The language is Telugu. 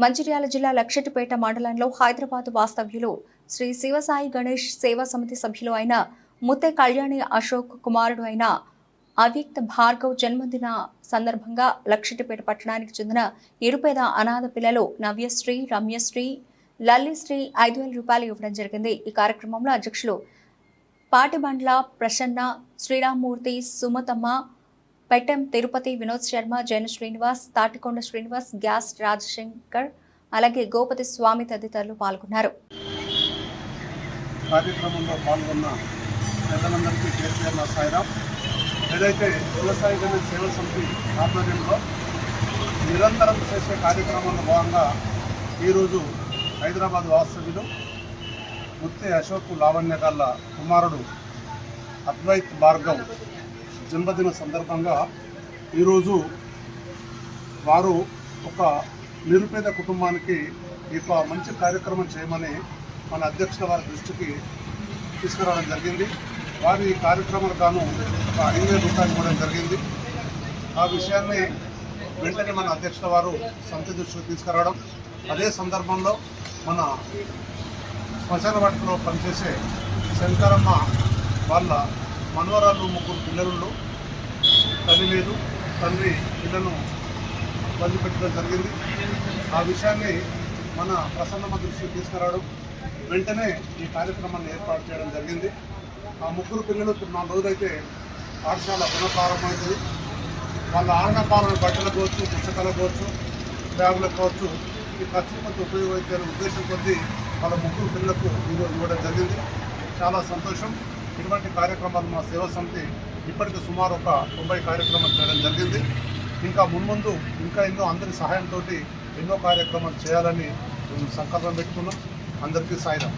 మంచిర్యాల జిల్లా లక్షటిపేట మండలంలో హైదరాబాద్ వాస్తవ్యులు శ్రీ శివసాయి గణేష్ సేవా సమితి సభ్యులు అయిన ముత్తె కళ్యాణి అశోక్ కుమారుడు అయిన అవ్యక్త భార్గవ్ జన్మదిన సందర్భంగా లక్షటిపేట పట్టణానికి చెందిన నిరుపేద అనాథ పిల్లలు నవ్యశ్రీ, రమ్యశ్రీ, లల్లిశ్రీ 5,000 రూపాయలు ఇవ్వడం జరిగింది. ఈ కార్యక్రమంలో అధ్యక్షులు పాటిబండ్ల ప్రసన్న, శ్రీరామ్మూర్తి, సుమతమ్మ, పెట్టెం తిరుపతి, వినోద్ శర్మ, జైన శ్రీనివాస్, తాటికొండ శ్రీనివాస్, గ్యాస్ రాజశంకర్, అలాగే గోపతి స్వామి తదితరులు పాల్గొన్నారు. కార్యక్రమంలో పాల్గొన్న పెద్దలందరికీ కేసీఆర్ సాయిరామ్. ఏదైతే శివసాయి గణేష్ సేవా సమితి ఆధ్వర్యంలో నిరంతరం చేసే కార్యక్రమంలో భాగంగా ఈరోజు హైదరాబాద్ వాస్తవ్యులు ముత్తె అశోక్ లావణ్య గల్ల కుమారుడు అద్వైత్ భార్గవ్ జన్మదిన సందర్భంగా ఈరోజు వారు ఒక నిరుపేద కుటుంబానికి ఒక మంచి కార్యక్రమం చేయమని మన అధ్యక్షుల వారి దృష్టికి తీసుకురావడం జరిగింది. వారి ఈ కార్యక్రమానికి గాను ఒక 5,000 రూపాయలు ఇవ్వడం జరిగింది. ఆ విషయాన్ని వెంటనే మన అధ్యక్షుల వారు సమితి దృష్టికి తీసుకురావడం, అదే సందర్భంలో మన శ్మశాన వాటికలో పనిచేసే శంకరమ్మ వాళ్ళ మనవరాళ్ళు 3 పిల్లలు, తల్లి లేదు, తండ్రి పిల్లలను వదిలిపెట్టడం జరిగింది. ఆ విషయాన్ని మన ప్రసన్నమ్మ దృష్టికి తీసుకురావడం, వెంటనే ఈ కార్యక్రమాన్ని ఏర్పాటు చేయడం జరిగింది. ఆ 3 పిల్లలు 4 రోజులైతే పాఠశాల పునఃప్రారంభమవుతుంది. వాళ్ళ ఆడనపాలన బట్టలు కావచ్చు, పుస్తకాలు కావచ్చు, బ్యాగులకు కావచ్చు, ఈ ఖర్చు కొంత ఉపయోగపడే ఉద్దేశం కొద్దీ వాళ్ళ 3 పిల్లలకు ఈరోజు ఇవ్వడం జరిగింది. చాలా సంతోషం. ఇటువంటి కార్యక్రమాలు మా సేవా సమితి ఇప్పటికీ సుమారు ఒక 90 కార్యక్రమాలు చేయడం జరిగింది. ఇంకా మున్ముందు ఇంకా ఎన్నో అందరి సహాయంతో ఎన్నో కార్యక్రమాలు చేయాలని సంకల్పం పెట్టుకున్నాం. అందరికీ సాయిరాం.